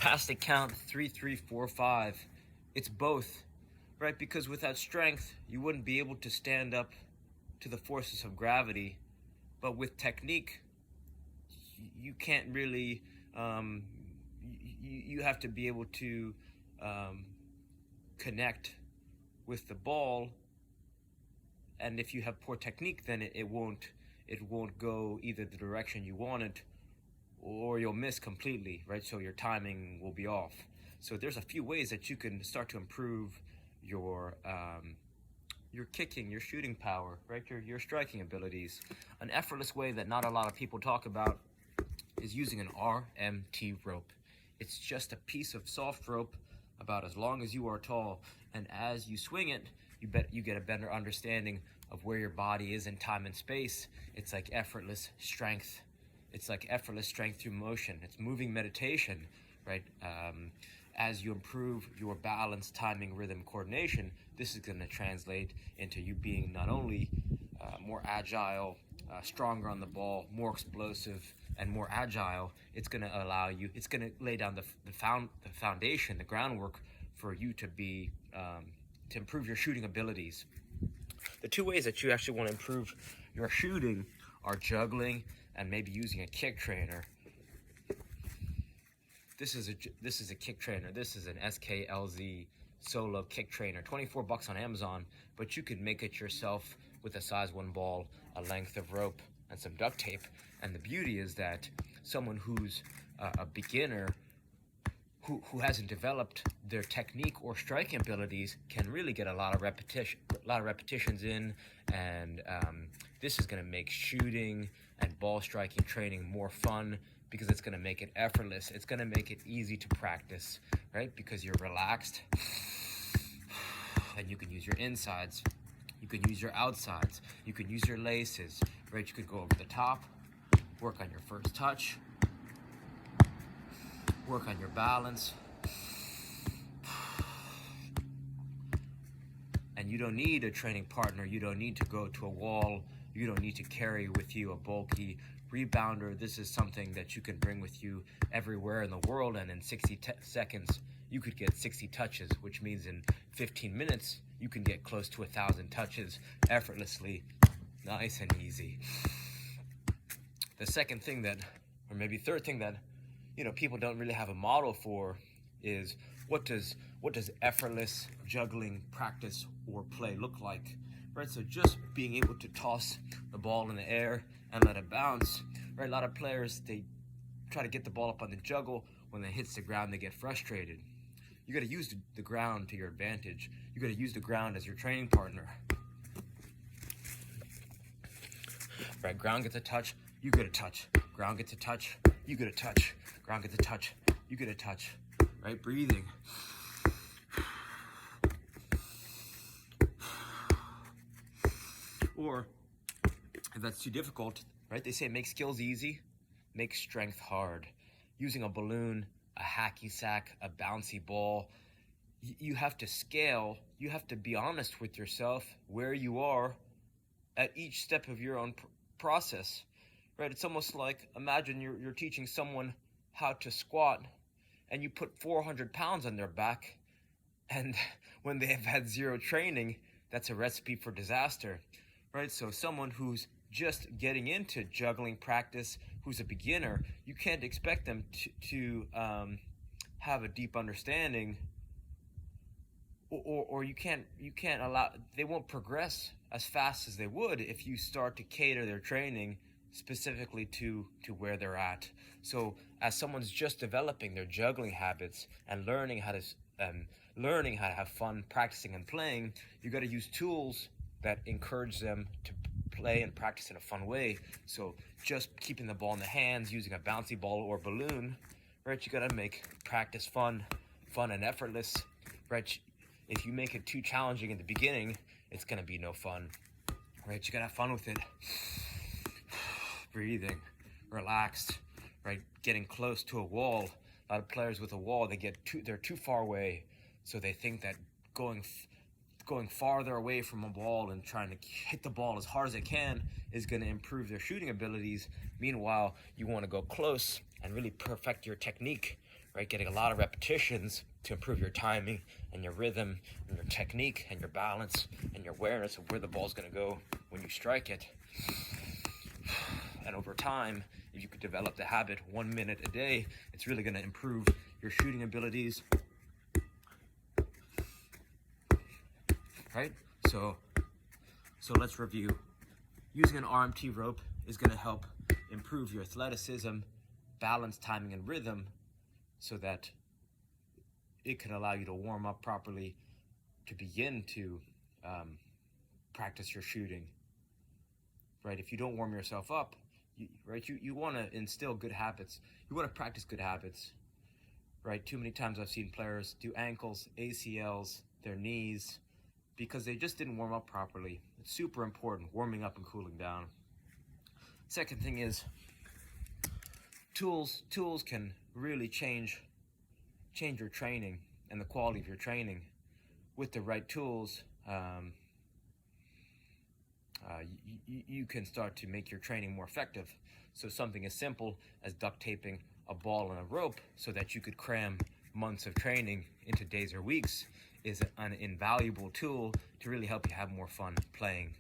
past the count 3, 3, 4, 5. It's both, right? Because without strength, you wouldn't be able to stand up to the forces of gravity. But with technique, you can't really, you have to be able to connect with the ball. And if you have poor technique, then it won't go either the direction you want it, or you'll miss completely, right? So your timing will be off. So there's a few ways that you can start to improve your kicking, your shooting power, right? Your striking abilities. An effortless way that not a lot of people talk about is using an RMT rope. It's just a piece of soft rope about as long as you are tall, and as you swing it, you get a better understanding of where your body is in time and space. It's like effortless strength. It's like effortless strength through motion. It's moving meditation, right? As you improve your balance, timing, rhythm, coordination, this is going to translate into you being not only more agile, stronger on the ball, more explosive, and more agile. It's going to allow you, it's going to lay down the foundation, the groundwork for you to be, to improve your shooting abilities. The two ways that you actually want to improve your shooting are juggling and maybe using a kick trainer. This is a kick trainer. This is an SKLZ solo kick trainer. $24 on Amazon, but you can make it yourself with a size 1 ball, a length of rope, and some duct tape. And the beauty is that someone who's a beginner, who hasn't developed their technique or striking abilities, can really get a lot of repetitions in, and this is going to make shooting and ball striking training more fun, because it's going to make it effortless. It's going to make it easy to practice, right? Because you're relaxed, and you can use your insides, you can use your outsides, you can use your laces, right? You could go over the top, work on your first touch, work on your balance. And you don't need a training partner. You don't need to go to a wall. You don't need to carry with you a bulky rebounder. This is something that you can bring with you everywhere in the world, and in 60 seconds you could get 60 touches, which means in 15 minutes you can get close to 1,000 touches effortlessly, nice and easy. The second thing that, or maybe third thing that, people don't really have a model for is what does effortless juggling practice or play look like, right? So just being able to toss the ball in the air and let it bounce, right? A lot of players, they try to get the ball up on the juggle. When it hits the ground, they get frustrated. You got to use the ground to your advantage. You got to use the ground as your training partner, right? Ground gets a touch, you get a touch. Ground gets a touch, you get a touch. Ground gets a touch, you get a touch, right? Breathing. Or if that's too difficult, right? They say make skills easy, make strength hard. Using a balloon, a hacky sack, a bouncy ball, you have to scale. You have to be honest with yourself where you are at each step of your own process, right? It's almost like, imagine you're teaching someone how to squat, and you put 400 pounds on their back, and when they have had zero training, that's a recipe for disaster, right? So someone who's just getting into juggling practice, who's a beginner, you can't expect them to have a deep understanding, or you can't allow, they won't progress as fast as they would if you start to cater their training specifically to where they're at. So as someone's just developing their juggling habits and learning how to have fun practicing and playing, you got to use tools that encourage them to play and practice in a fun way. So just keeping the ball in the hands, using a bouncy ball or balloon, right? You got to make practice fun and effortless, right? If you make it too challenging in the beginning, it's going to be no fun, right? You got to have fun with it. Breathing, relaxed, right? Getting close to a wall. A lot of players with a wall, they're too far away, so they think that going farther away from a ball and trying to hit the ball as hard as they can is going to improve their shooting abilities. Meanwhile, you want to go close and really perfect your technique, right? Getting a lot of repetitions to improve your timing and your rhythm and your technique and your balance and your awareness of where the ball's going to go when you strike it. And over time, if you could develop the habit 1 minute a day, it's really going to improve your shooting abilities, right? So let's review. Using an RMT rope is going to help improve your athleticism, balance, timing, and rhythm, so that it can allow you to warm up properly to begin to practice your shooting, right? If you don't warm yourself up, you want to instill good habits. You want to practice good habits, right? Too many times I've seen players do ankles, ACLs, their knees, because they just didn't warm up properly. It's super important, warming up and cooling down. Second thing is, tools can really change your training and the quality of your training. With the right tools, you can start to make your training more effective. So something as simple as duct taping a ball and a rope so that you could cram months of training into days or weeks is an invaluable tool to really help you have more fun playing.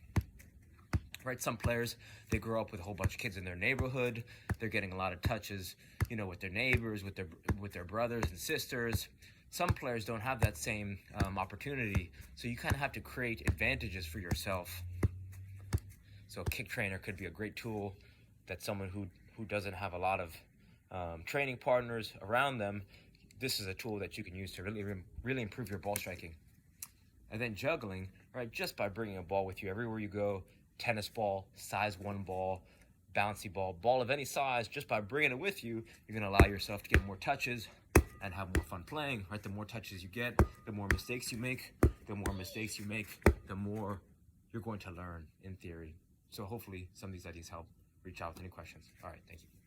Right, some players, they grow up with a whole bunch of kids in their neighborhood. They're getting a lot of touches, with their neighbors, with their brothers and sisters. Some players don't have that same opportunity, so you kind of have to create advantages for yourself. So a kick trainer could be a great tool that someone who doesn't have a lot of training partners around them, this is a tool that you can use to really improve your ball striking. And then juggling, right, just by bringing a ball with you everywhere you go, tennis ball, size 1 ball, bouncy ball of any size, just by bringing it with you, you're going to allow yourself to get more touches and have more fun playing, right? The more touches you get, the more mistakes you make. The more mistakes you make, the more you're going to learn, in theory. So hopefully some of these ideas help. Reach out with any questions. All right, thank you.